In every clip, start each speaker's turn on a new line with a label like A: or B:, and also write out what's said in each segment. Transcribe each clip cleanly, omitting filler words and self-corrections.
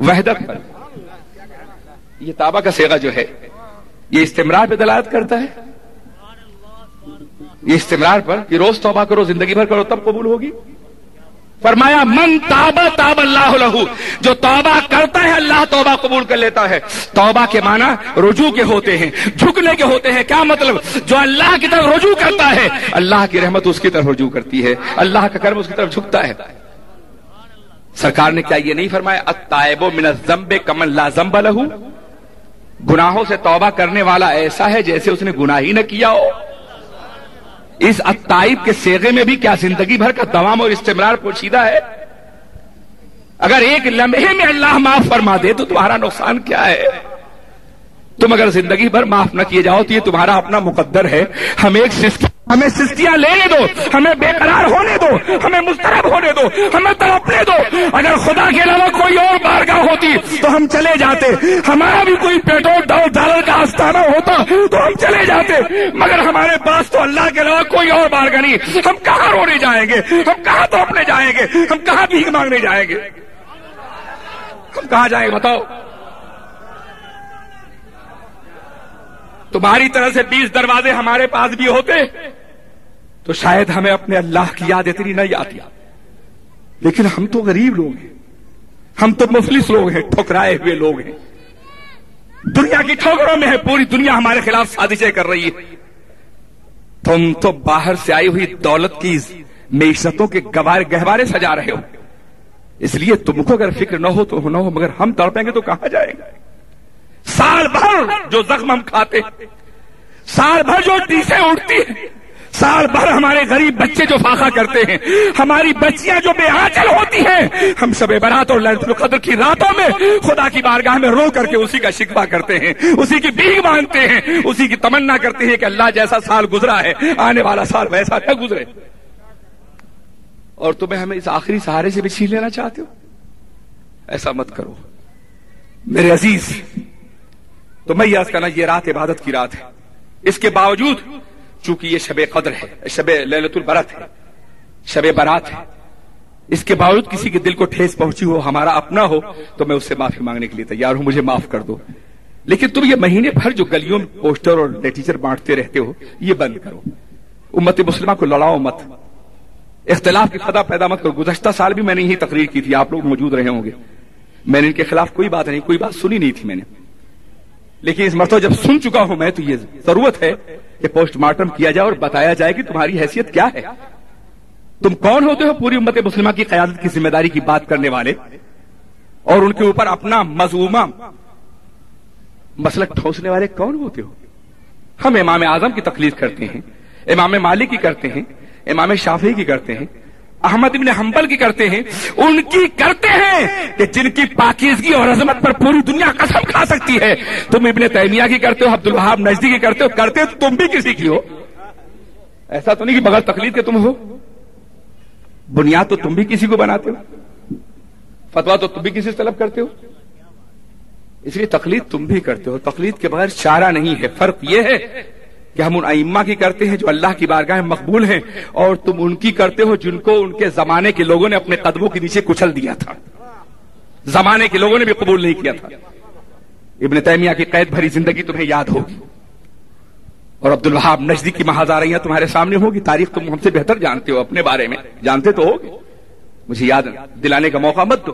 A: وحدت پر. یہ توبہ کا صیغہ جو ہے یہ استمرار پہ دلالت کرتا ہے. یہ استمرار پر کہ روز توبہ کرو، زندگی بھر کرو تب قبول ہوگی. فرمایا من تاب تاب اللہ لہ، جو توبہ کرتا ہے اللہ توبہ قبول کر لیتا ہے. توبہ کے معنی رجوع کے ہوتے ہیں، جھکنے کے ہوتے ہیں. کیا مطلب؟ جو اللہ کی طرف رجوع کرتا ہے اللہ کی رحمت اس کی طرف رجوع کرتی ہے، اللہ کا کرم اس کی طرف جھکتا ہے. سرکار نے کیا یہ نہیں فرمایا التائب من الذنب کمن لا ذنب لہ؟ گناہوں سے توبہ کرنے والا ایسا ہے جیسے اس نے گناہ ہی نہ کیا ہو. اس التائب کے صیغے میں بھی کیا زندگی بھر کا دوام اور استمرار پوشیدہ ہے؟ اگر ایک لمحے میں اللہ معاف فرما دے تو تمہارا نقصان کیا ہے؟ تم اگر زندگی بھر معاف نہ کیے جاؤ تو یہ تمہارا اپنا مقدر ہے. ہمیں سستیاں لینے دو، ہمیں بے قرار ہونے دو، ہمیں مضطرب ہونے دو، ہمیں تڑپنے دو. اگر خدا کے علاوہ کوئی اور بارگاہ ہوتی تو ہم چلے جاتے. ہمارا بھی کوئی پیٹرول ڈالر کا آستانہ ہوتا تو ہم چلے جاتے. مگر ہمارے پاس تو اللہ کے علاوہ کوئی اور بارگاہ نہیں. ہم کہاں رونے جائیں گے؟ ہم کہاں تڑپنے جائیں گے؟ ہم کہاں بھیک مانگنے جائیں گے؟ ہم کہاں جائیں گے بتاؤ؟ تمہاری طرح سے 20 دروازے ہمارے پاس بھی ہوتے تو شاید ہمیں اپنے اللہ کی یاد اتنی نہیں آتی. لیکن ہم تو غریب لوگ ہیں، ہم تو مفلس لوگ ہیں، ٹھکرائے ہوئے لوگ ہیں. دنیا کی ٹھوکروں میں ہے، پوری دنیا ہمارے خلاف سازشیں کر رہی ہے. تم تو باہر سے آئی ہوئی دولت کی معیشتوں کے گہوارے سجا رہے ہو. اس لیے تم کو اگر فکر نہ ہو تو نہ ہو، مگر ہم تڑپیں گے تو کہاں جائیں گے؟ سال بھر جو زخم ہم کھاتے، سال بھر جو ٹیسیں اٹھتی ہیں، سال بھر ہمارے غریب بچے جو فاقہ کرتے ہیں، ہماری بچیاں جو بے آنچل ہوتی ہیں، ہم شب برات اور لیلۃ القدر کی راتوں میں خدا کی بارگاہ میں رو کر کے اسی کا شکوہ کرتے ہیں، اسی کی بھیک مانگتے ہیں، اسی کی تمنا کرتے ہیں کہ اللہ جیسا سال گزرا ہے آنے والا سال ویسا نہ گزرے. اور تمہیں ہمیں اس آخری سہارے سے بھی چھین لینا چاہتے ہو؟ ایسا مت کرو میرے عزیز. تو میں یہ عرض کرنا، یہ رات عبادت کی رات ہے. اس کے باوجود چونکہ یہ شب قدر ہے، شب لیلۃ البرات ہے، شب برات ہے، اس کے باوجود کسی کے دل کو ٹھیس پہنچی ہو، ہمارا اپنا ہو، تو میں اس سے معافی مانگنے کے لیے تیار ہوں، مجھے معاف کر دو. لیکن تم یہ مہینے بھر جو گلیوں میں پوسٹر اور لیٹیچر بانٹتے رہتے ہو یہ بند کرو. امت مسلمہ کو لڑاؤ مت، اختلاف کی فضا پیدا مت کرو. گزشتہ سال بھی میں نے یہی تقریر کی تھی، آپ لوگ موجود رہے ہوں گے. میں نے ان کے خلاف کوئی بات نہیں، کوئی بات سنی نہیں تھی میں نے. لیکن اس مرتبہ جب سن چکا ہوں میں تو یہ ضرورت ہے کہ پوسٹ مارٹم کیا جائے اور بتایا جائے کہ تمہاری حیثیت کیا ہے. تم کون ہوتے ہو پوری امت مسلمہ کی قیادت کی ذمہ داری کی بات کرنے والے، اور ان کے اوپر اپنا مذمومہ مسلک ٹھوسنے والے کون ہوتے ہو؟ ہم امام اعظم کی تقلید کرتے ہیں، امام مالک کی کرتے ہیں، امام شافعی کی کرتے ہیں، احمد ابن حنبل کی کرتے ہیں. ان کی کرتے ہیں کہ جن کی پاکیزگی اور عظمت پر پوری دنیا قسم کھا سکتی ہے. تم ابن تیمیہ کی کرتے ہو، عبد الوہاب نجدی کی کرتے ہو، کرتے تو تم بھی کسی کی ہو. ایسا تو نہیں کہ بغیر تقلید کے تم ہو. بنیاد تو تم بھی کسی کو بناتے ہو، فتویٰ تو تم بھی کسی سے طلب کرتے ہو. اس لیے تقلید تم بھی کرتے ہو. تقلید کے بغیر چارہ نہیں ہے. فرق یہ ہے کہ ہم ان ائمہ کی کرتے ہیں جو اللہ کی بارگاہ میں مقبول ہیں، اور تم ان کی کرتے ہو جن کو ان کے زمانے کے لوگوں نے اپنے قدموں کے نیچے کچل دیا تھا، زمانے کے لوگوں نے بھی قبول نہیں کیا تھا. ابن تیمیہ کی قید بھری زندگی تمہیں یاد ہوگی، اور عبد الوہاب نجدی کی محاذاریاں تمہارے سامنے ہوگی. تاریخ تم ہم سے بہتر جانتے ہو، اپنے بارے میں جانتے تو ہوگے، مجھے یاد دلانے کا موقع مت دو.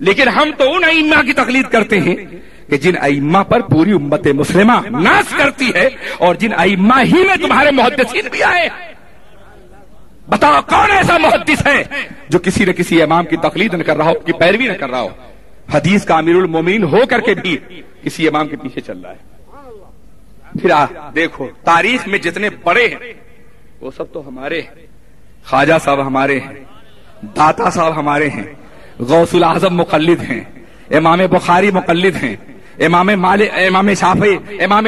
A: لیکن ہم تو ان ائمہ کی تقلید کرتے ہیں کہ جن ائمہ پر پوری امت مسلمہ ناز کرتی ہے، اور جن ائمہ ہی میں تمہارے محدثین بھی آئے. بتاؤ کون ایسا محدث ہے جو کسی نہ کسی امام کی تقلید نہ کر رہا ہو، کی پیروی نہ کر رہا ہو، حدیث کا امیر المومنین ہو کر کے بھی کسی امام کے پیچھے چل رہا ہے. پھر دیکھو تاریخ میں جتنے بڑے ہیں وہ سب تو ہمارے ہیں. خواجہ صاحب ہمارے ہیں، داتا صاحب ہمارے ہیں، غوث الاعظم مقلد ہیں، امام بخاری مقلد ہیں، امام مالک، امام شافعی، امام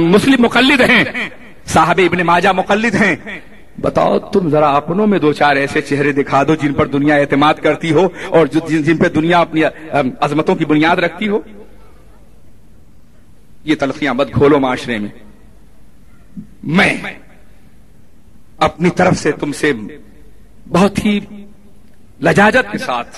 A: مسلم مقلد ہیں، صاحب ابن ماجہ مقلد ہیں. بتاؤ تم ذرا اپنوں میں دو چار ایسے چہرے دکھا دو جن پر دنیا اعتماد کرتی ہو اور جن پہ دنیا اپنی عظمتوں کی بنیاد رکھتی ہو. یہ تلخیاں مت کھولو معاشرے میں. میں اپنی طرف سے تم سے بہت ہی لجاجت کے ساتھ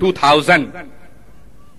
A: 2000